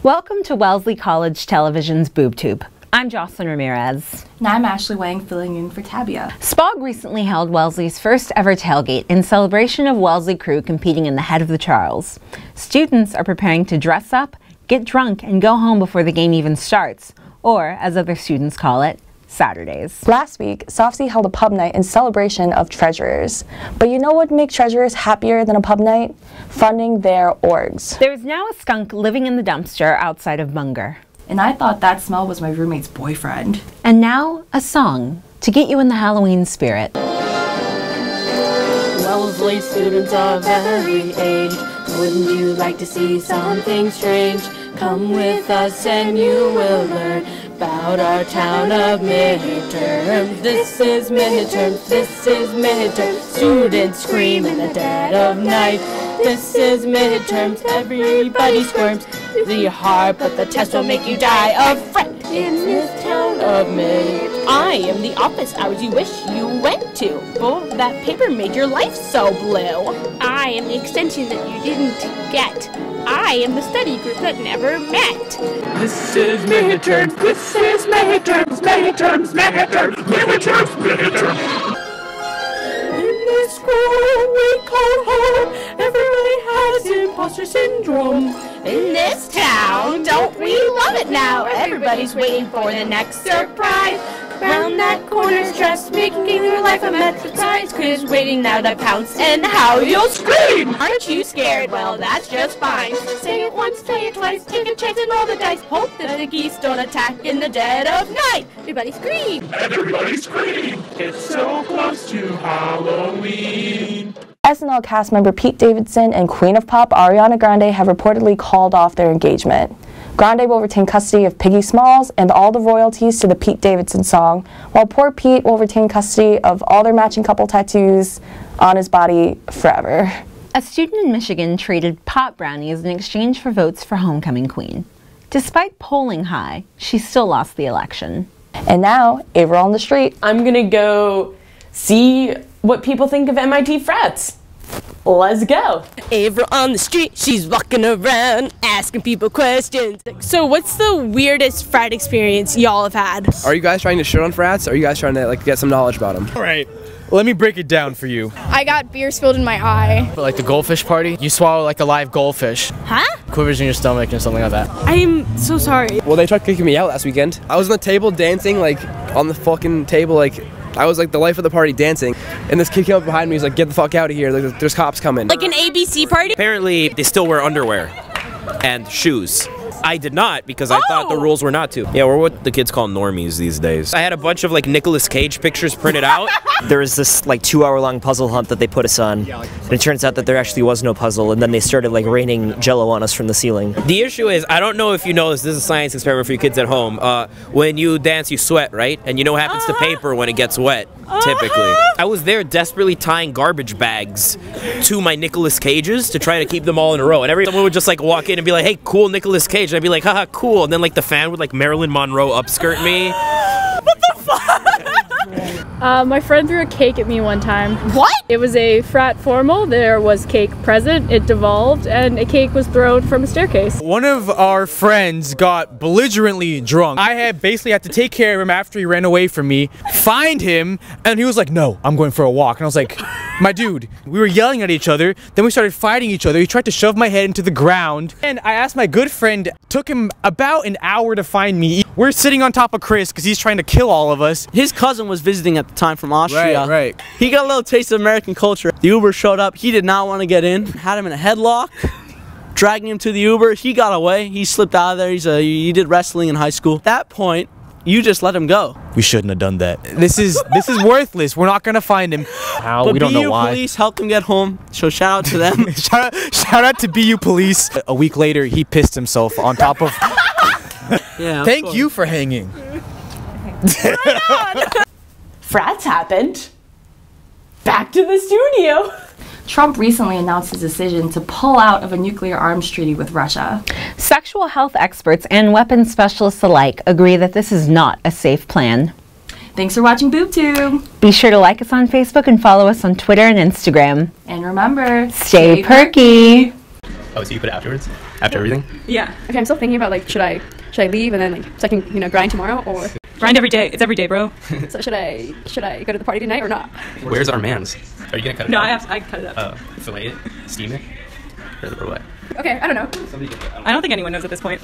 Welcome to Wellesley College Television's Boobtube. I'm Jocelyn Ramirez. And I'm Ashley Wang, filling in for Tabia. SPOG recently held Wellesley's first ever tailgate in celebration of Wellesley crew competing in the Head of the Charles. Students are preparing to dress up, get drunk, and go home before the game even starts, or, as other students call it, Saturdays. Last week, Softy held a pub night in celebration of treasurers. But you know what would make treasurers happier than a pub night? Funding their orgs. There is now a skunk living in the dumpster outside of Munger. And I thought that smell was my roommate's boyfriend. And now, a song to get you in the Halloween spirit. Wellesley students of every age, wouldn't you like to see something strange? Come with us and you will learn about our town of midterms. This is midterms, this is midterms. Students scream in the dead of night. This is midterms, everybody squirms. The hard, but the test will make you die of fret in this town of mid. I am the office hours you wish you went to. Oh, that paper made your life so blue. I am the extension that you didn't get. I am the study group that never met. This is midterms, this is midterms, midterms, midterms, midterms, midterms. In this school we call home, everybody has imposter syndrome. In this town, don't we love it now? Everybody's waiting for the next surprise. Round that corner's just making your life a surprise. Quiz waiting now to pounce, and how you'll scream! Aren't you scared? Well, that's just fine. Say it once, say it twice, take a chance and roll the dice. Hope that the geese don't attack in the dead of night. Everybody scream! Everybody scream! It's so close to Halloween! SNL cast member Pete Davidson and Queen of Pop Ariana Grande have reportedly called off their engagement. Grande will retain custody of Piggy Smalls and all the royalties to the Pete Davidson song, while poor Pete will retain custody of all their matching couple tattoos on his body forever. A student in Michigan traded pot brownies in exchange for votes for homecoming queen. Despite polling high, she still lost the election. And now, Averill on the Street. I'm gonna go see what people think of MIT frats. Let's go. Averill on the street, she's walking around asking people questions. So what's the weirdest frat experience y'all have had? Are you guys trying to shit on frats? Or are you guys trying to get some knowledge about them? All right, let me break it down for you. I got beer spilled in my eye. But like the goldfish party, you swallow like a live goldfish. Huh? Quivers in your stomach and something like that. I'm so sorry. Well, they tried kicking me out last weekend. I was on the table dancing, on the fucking table, I was the life of the party dancing, and this kid came up behind me. He's like, "Get the fuck out of here! There's cops coming." Like an ABC party? Apparently, they still wear underwear and shoes. I did not, because I thought the rules were not to. Yeah, we're what the kids call normies these days. I had a bunch of Nicolas Cage pictures printed out. There was this 2-hour-long puzzle hunt that they put us on, and it turns out that there actually was no puzzle, and then they started raining jello on us from the ceiling. The issue is, I don't know if you know this is a science experiment for your kids at home. When you dance, you sweat, right? And you know what happens to paper when it gets wet, typically. I was there desperately tying garbage bags to my Nicolas Cages to try to keep them all in a row. And someone would just walk in and be like, "Hey, cool Nicolas Cage." And I'd be like, "Haha, cool." And then the fan would Marilyn Monroe upskirt me. What the fuck? My friend threw a cake at me one time. What? It was a frat formal, there was cake present, it devolved, and a cake was thrown from a staircase. One of our friends got belligerently drunk. I basically had to take care of him after he ran away from me, find him, and he was like, "No, I'm going for a walk." And I was like, "My dude," we were yelling at each other, then we started fighting each other. He tried to shove my head into the ground, and I asked my good friend, took him about an hour to find me. We're sitting on top of Chris because he's trying to kill all of us. His cousin was visiting at the time from Austria. Right. He got a little taste of American culture. The Uber showed up. He did not want to get in. Had him in a headlock, dragging him to the Uber. He got away. He slipped out of there. He did wrestling in high school. At that point, you just let him go. We shouldn't have done that. This is worthless. We're not gonna find him. But we don't know why. Police helped him get home. So shout out to them. shout out to BU Police. A week later, he pissed himself on top of. Yeah. Thank you for hanging. Frats happened. Back to the studio. Trump recently announced his decision to pull out of a nuclear arms treaty with Russia. Sexual health experts and weapons specialists alike agree that this is not a safe plan. Thanks for watching Boobtube. Be sure to like us on Facebook and follow us on Twitter and Instagram. And remember, stay perky. Oh, so you put it afterwards? After everything? Yeah. Okay, I'm still thinking about like, should I leave and then like so I can grind tomorrow, or grind every day? It's every day, bro. So should I go to the party tonight or not? Where's our man's? Are you gonna cut it? No, up? I cut it up. Fillet it, steam it, or what? Okay, I don't know. I don't think anyone knows at this point.